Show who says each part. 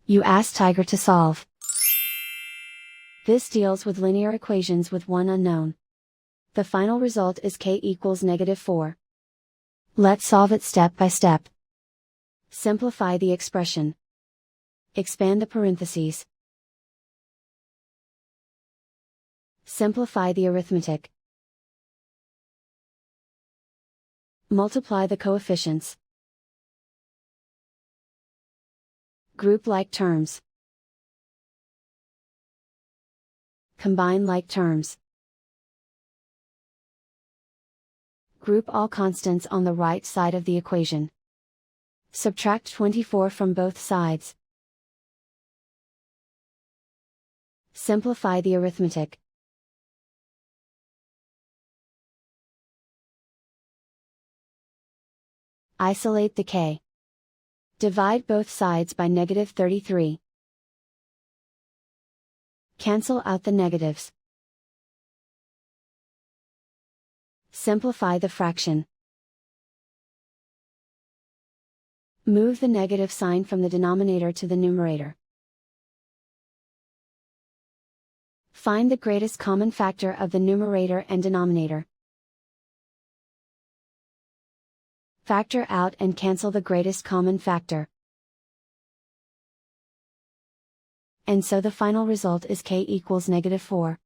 Speaker 1: You ask Tiger to solve. This deals with linear equations with one unknown. The final result is k equals -4. Let's solve it step by step. Simplify the expression. Expand the parentheses. Simplify the arithmetic. Multiply the coefficients. Group like terms. Combine like terms. Group all constants on the right side of the equation. Subtract 24 from both sides. Simplify the arithmetic. Isolate the k. Divide both sides by -33. Cancel out the negatives. Simplify the fraction. Move the negative sign from the denominator to the numerator. Find the greatest common factor of the numerator and denominator. Factor out and cancel the greatest common factor. And so the final result is k equals -4.